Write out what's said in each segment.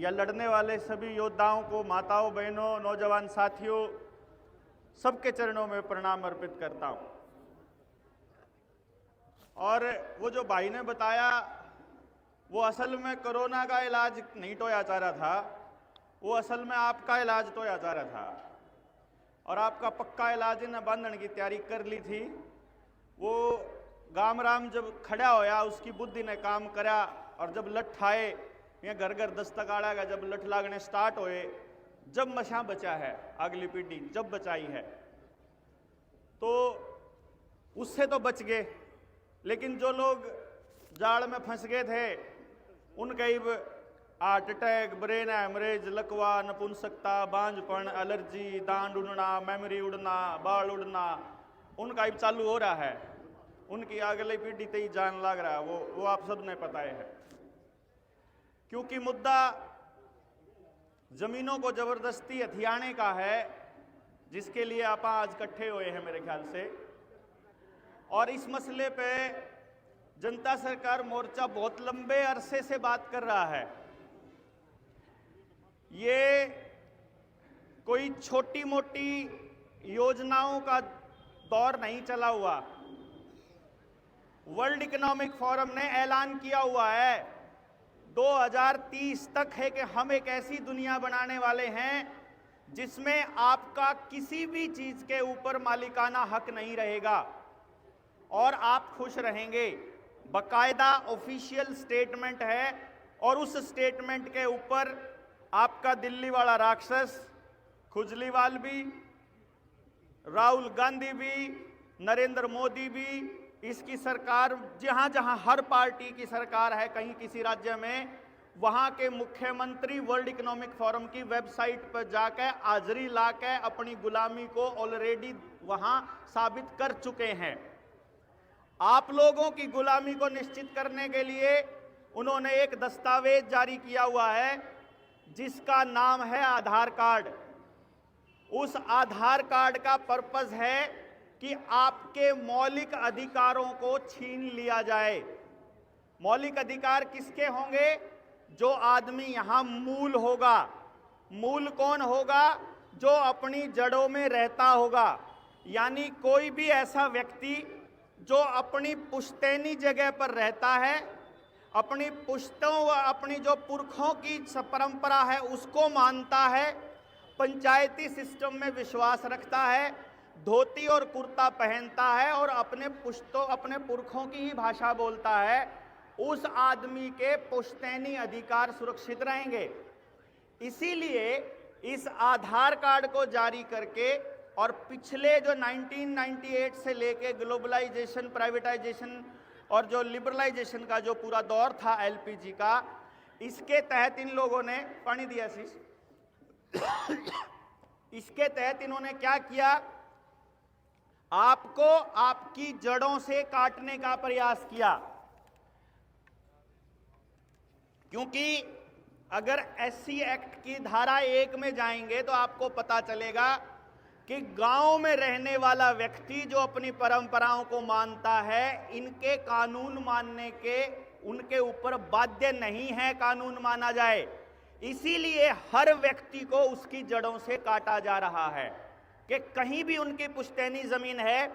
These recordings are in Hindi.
या लड़ने वाले सभी योद्धाओं को, माताओं, बहनों, नौजवान साथियों, सबके चरणों में प्रणाम अर्पित करता हूं। और वो जो भाई ने बताया वो असल में कोरोना का इलाज नहीं टोया जा रहा था, वो असल में आपका इलाज टोया जा रहा था। और आपका पक्का इलाज इन बांधने की तैयारी कर ली थी। वो गाम राम जब खड़ा होया, उसकी बुद्धि ने काम करा, और जब लठ आए या घर घर दस्तक आड़ेगा, जब लठ लागने स्टार्ट होए, जब मशा बचा है, अगली पीढ़ी जब बचाई है, तो उससे तो बच गए। लेकिन जो लोग जाड़ में फंस गए थे, उनके हार्ट अटैक, ब्रेन हैमरेज, लकवा, नपुंसकता, बांझपन, एलर्जी, दांत उड़ना, मेमोरी उड़ना, बाल उड़ना, उनका ही चालू हो रहा है। उनकी अगली पीढ़ी तक ही जान लग रहा है, वो आप सब ने पता है। क्योंकि मुद्दा जमीनों को जबरदस्ती हथियाने का है, जिसके लिए आप आज इकट्ठे हुए हैं मेरे ख्याल से। और इस मसले पे जनता सरकार मोर्चा बहुत लंबे अरसे से बात कर रहा है। ये कोई छोटी मोटी योजनाओं का दौर नहीं चला हुआ। वर्ल्ड इकोनॉमिक फोरम ने ऐलान किया हुआ है 2030 तक है कि हम एक ऐसी दुनिया बनाने वाले हैं जिसमें आपका किसी भी चीज के ऊपर मालिकाना हक नहीं रहेगा और आप खुश रहेंगे। बाकायदा ऑफिशियल स्टेटमेंट है, और उस स्टेटमेंट के ऊपर आपका दिल्ली वाला राक्षस खुजलीवाल भी, राहुल गांधी भी, नरेंद्र मोदी भी, इसकी सरकार, जहां जहां हर पार्टी की सरकार है कहीं किसी राज्य में, वहां के मुख्यमंत्री वर्ल्ड इकोनॉमिक फोरम की वेबसाइट पर जाकर हाजिरी लाकर अपनी गुलामी को ऑलरेडी वहां साबित कर चुके हैं। आप लोगों की गुलामी को निश्चित करने के लिए उन्होंने एक दस्तावेज जारी किया हुआ है जिसका नाम है आधार कार्ड। उस आधार कार्ड का पर्पस है कि आपके मौलिक अधिकारों को छीन लिया जाए। मौलिक अधिकार किसके होंगे? जो आदमी यहां मूल होगा। मूल कौन होगा? जो अपनी जड़ों में रहता होगा। यानी कोई भी ऐसा व्यक्ति जो अपनी पुश्तैनी जगह पर रहता है, अपनी पुश्तों व अपनी जो पुरखों की परंपरा है उसको मानता है, पंचायती सिस्टम में विश्वास रखता है, धोती और कुर्ता पहनता है और अपने पुरखों की ही भाषा बोलता है, उस आदमी के पुश्तैनी अधिकार सुरक्षित रहेंगे। इसीलिए इस आधार कार्ड को जारी करके, और पिछले जो 1998 से लेके ग्लोबलाइजेशन, प्राइवेटाइजेशन और जो लिबरलाइजेशन का जो पूरा दौर था एलपीजी का, इसके तहत इन लोगों ने पानी दिया शीश इसके तहत इन्होंने क्या किया? आपको आपकी जड़ों से काटने का प्रयास किया। क्योंकि अगर एससी एक्ट की धारा 1 में जाएंगे तो आपको पता चलेगा कि गांव में रहने वाला व्यक्ति जो अपनी परंपराओं को मानता है, इनके कानून मानने के उनके ऊपर बाध्य नहीं है कानून माना जाए। इसीलिए हर व्यक्ति को उसकी जड़ों से काटा जा रहा है कि कहीं भी उनकी पुश्तैनी जमीन है,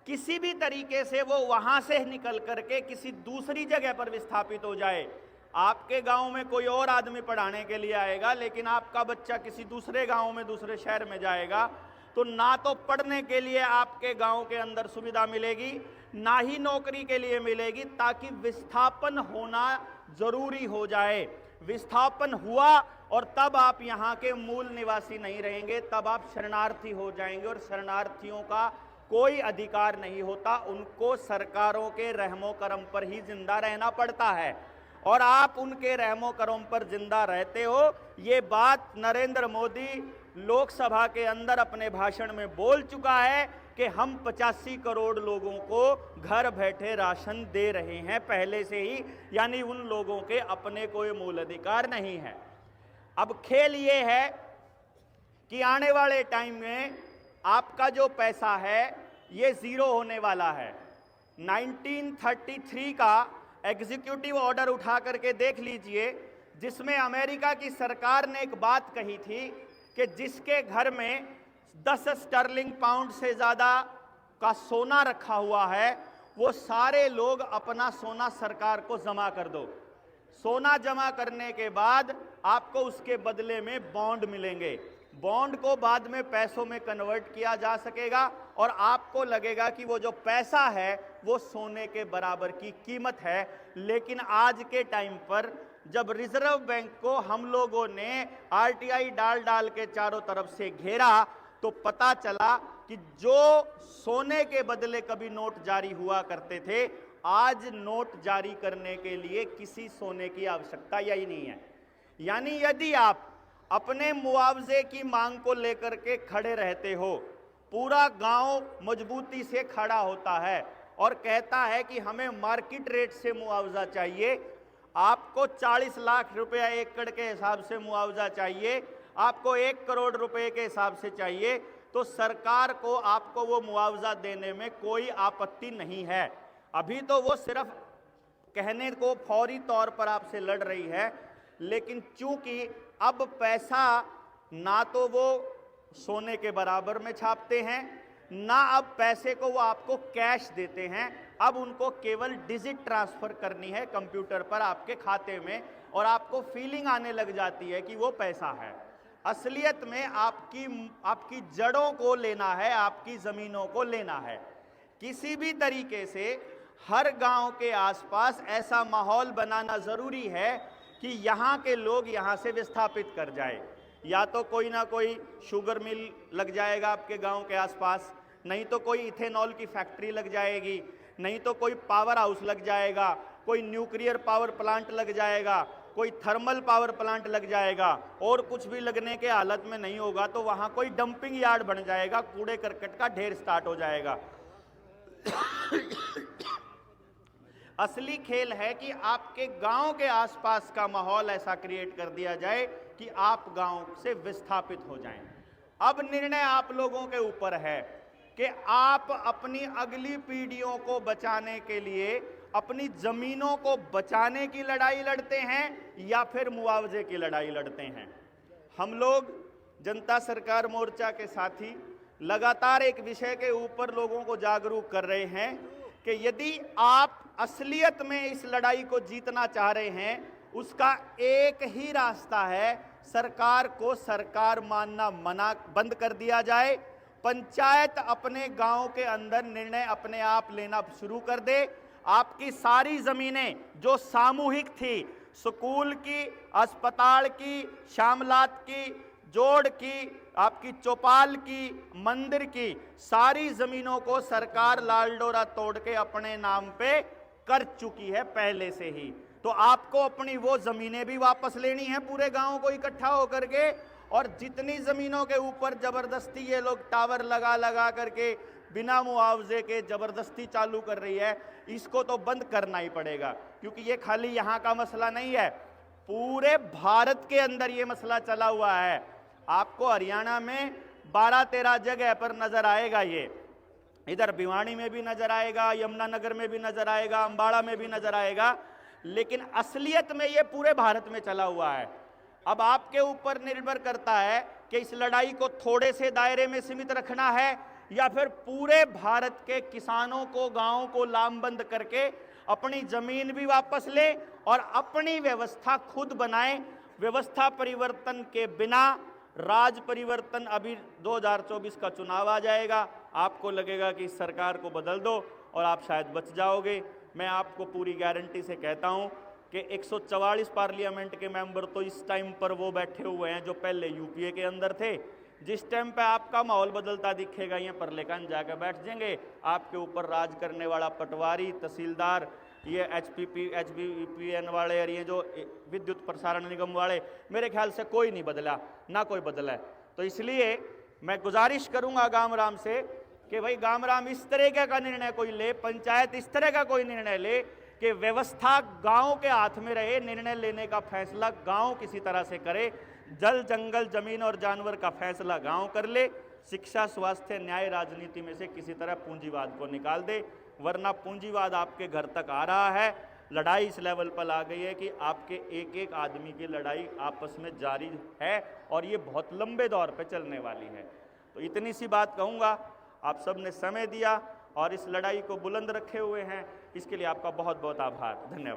किसी भी तरीके से वो वहां से निकल करके किसी दूसरी जगह पर विस्थापित हो जाए। आपके गांव में कोई और आदमी पढ़ाने के लिए आएगा, लेकिन आपका बच्चा किसी दूसरे गांव में, दूसरे शहर में जाएगा, तो ना तो पढ़ने के लिए आपके गांव के अंदर सुविधा मिलेगी, ना ही नौकरी के लिए मिलेगी, ताकि विस्थापन होना जरूरी हो जाए। विस्थापन हुआ और तब आप यहाँ के मूल निवासी नहीं रहेंगे, तब आप शरणार्थी हो जाएंगे, और शरणार्थियों का कोई अधिकार नहीं होता। उनको सरकारों के रहमो करम पर ही जिंदा रहना पड़ता है, और आप उनके रहमो करम पर जिंदा रहते हो। ये बात नरेंद्र मोदी लोकसभा के अंदर अपने भाषण में बोल चुका है कि हम 85 करोड़ लोगों को घर बैठे राशन दे रहे हैं पहले से ही, यानी उन लोगों के अपने कोई मूल अधिकार नहीं है। अब खेल ये है कि आने वाले टाइम में आपका जो पैसा है ये जीरो होने वाला है। 1933 का एग्जीक्यूटिव ऑर्डर उठा करके देख लीजिए, जिसमें अमेरिका की सरकार ने एक बात कही थी कि जिसके घर में 10 स्टर्लिंग पाउंड से ज़्यादा का सोना रखा हुआ है, वो सारे लोग अपना सोना सरकार को जमा कर दो। सोना जमा करने के बाद आपको उसके बदले में बॉन्ड मिलेंगे। बॉन्ड को बाद में पैसों में कन्वर्ट किया जा सकेगा और आपको लगेगा कि वो जो पैसा है वो सोने के बराबर की कीमत है। लेकिन आज के टाइम पर जब रिजर्व बैंक को हम लोगों ने आरटीआई डाल डाल के चारों तरफ से घेरा, तो पता चला कि जो सोने के बदले कभी नोट जारी हुआ करते थे, आज नोट जारी करने के लिए किसी सोने की आवश्यकता ही नहीं है। यानी यदि आप अपने मुआवजे की मांग को लेकर के खड़े रहते हो, पूरा गांव मजबूती से खड़ा होता है और कहता है कि हमें मार्केट रेट से मुआवजा चाहिए, आपको 40 लाख रुपया एकड़ के हिसाब से मुआवजा चाहिए, आपको 1 करोड़ रुपए के हिसाब से चाहिए, तो सरकार को आपको वो मुआवजा देने में कोई आपत्ति नहीं है। अभी तो वो सिर्फ कहने को फौरी तौर पर आपसे लड़ रही है, लेकिन चूंकि अब पैसा ना तो वो सोने के बराबर में छापते हैं, ना अब पैसे को वो आपको कैश देते हैं, अब उनको केवल डिजिट ट्रांसफर करनी है कंप्यूटर पर आपके खाते में, और आपको फीलिंग आने लग जाती है कि वो पैसा है। असलियत में आपकी जड़ों को लेना है, आपकी जमीनों को लेना है। किसी भी तरीके से हर गांव के आसपास ऐसा माहौल बनाना जरूरी है कि यहाँ के लोग यहाँ से विस्थापित कर जाए। या तो कोई ना कोई शुगर मिल लग जाएगा आपके गांव के आसपास, नहीं तो कोई इथेनॉल की फैक्ट्री लग जाएगी, नहीं तो कोई पावर हाउस लग जाएगा, कोई न्यूक्लियर पावर प्लांट लग जाएगा, कोई थर्मल पावर प्लांट लग जाएगा, और कुछ भी लगने के हालत में नहीं होगा तो वहाँ कोई डंपिंग यार्ड बन जाएगा, कूड़े करकट का ढेर स्टार्ट हो जाएगा। असली खेल है कि आपके गांव के आसपास का माहौल ऐसा क्रिएट कर दिया जाए कि आप गांव से विस्थापित हो जाएं। अब निर्णय आप लोगों के ऊपर है कि आप अपनी अगली पीढ़ियों को बचाने के लिए अपनी जमीनों को बचाने की लड़ाई लड़ते हैं या फिर मुआवजे की लड़ाई लड़ते हैं। हम लोग जनता सरकार मोर्चा के साथी लगातार एक विषय के ऊपर लोगों को जागरूक कर रहे हैं कि यदि आप असलियत में इस लड़ाई को जीतना चाह रहे हैं, उसका एक ही रास्ता है, सरकार को सरकार मानना बंद कर दिया जाए, पंचायत अपने गांव के अंदर निर्णय अपने आप लेना शुरू कर दे। आपकी सारी जमीनें जो सामूहिक थी, स्कूल की, अस्पताल की, श्यामलात की, जोड़ की, आपकी चौपाल की, मंदिर की, सारी जमीनों को सरकार लाल डोरा तोड़ के अपने नाम पे कर चुकी है पहले से ही। तो आपको अपनी वो जमीनें भी वापस लेनी है पूरे गांव को इकट्ठा होकर के, और जितनी जमीनों के ऊपर जबरदस्ती ये लोग टावर लगा लगा करके बिना मुआवजे के जबरदस्ती चालू कर रही है, इसको तो बंद करना ही पड़ेगा। क्योंकि ये खाली यहाँ का मसला नहीं है, पूरे भारत के अंदर ये मसला चला हुआ है। आपको हरियाणा में 12-13 जगह पर नजर आएगा, ये इधर भिवानी में भी नजर आएगा, यमुनानगर में भी नजर आएगा, अंबाड़ा में भी नजर आएगा, लेकिन असलियत में ये पूरे भारत में चला हुआ है। अब आपके ऊपर निर्भर करता है कि इस लड़ाई को थोड़े से दायरे में सीमित रखना है या फिर पूरे भारत के किसानों को, गांवों को लामबंद करके अपनी जमीन भी वापस ले और अपनी व्यवस्था खुद बनाए। व्यवस्था परिवर्तन के बिना राज परिवर्तन, अभी 2024 का चुनाव आ जाएगा, आपको लगेगा कि इस सरकार को बदल दो और आप शायद बच जाओगे। मैं आपको पूरी गारंटी से कहता हूं कि 144 पार्लियामेंट के मेंबर तो इस टाइम पर वो बैठे हुए हैं जो पहले यूपीए के अंदर थे। जिस टाइम पे आपका माहौल बदलता दिखेगा, ये परलेखन जाकर बैठ जाएंगे। आपके ऊपर राज करने वाला पटवारी, तहसीलदार, ये एचबीपीएन वाले और ये जो विद्युत प्रसारण निगम वाले, मेरे ख्याल से कोई नहीं बदला, ना कोई बदला है। तो इसलिए मैं गुजारिश करूंगा गामराम से कि भाई गामराम इस तरह का निर्णय कोई ले, पंचायत इस तरह का कोई निर्णय ले कि व्यवस्था गांव के हाथ में रहे, निर्णय लेने का फैसला गांव किसी तरह से करे, जल जंगल जमीन और जानवर का फैसला गांव कर ले, शिक्षा स्वास्थ्य न्याय राजनीति में से किसी तरह पूंजीवाद को निकाल दे, वरना पूंजीवाद आपके घर तक आ रहा है। लड़ाई इस लेवल पर आ गई है कि आपके एक एक आदमी की लड़ाई आपस में जारी है और ये बहुत लंबे दौर पे चलने वाली है। तो इतनी सी बात कहूँगा, आप सब ने समय दिया और इस लड़ाई को बुलंद रखे हुए हैं, इसके लिए आपका बहुत बहुत आभार, धन्यवाद।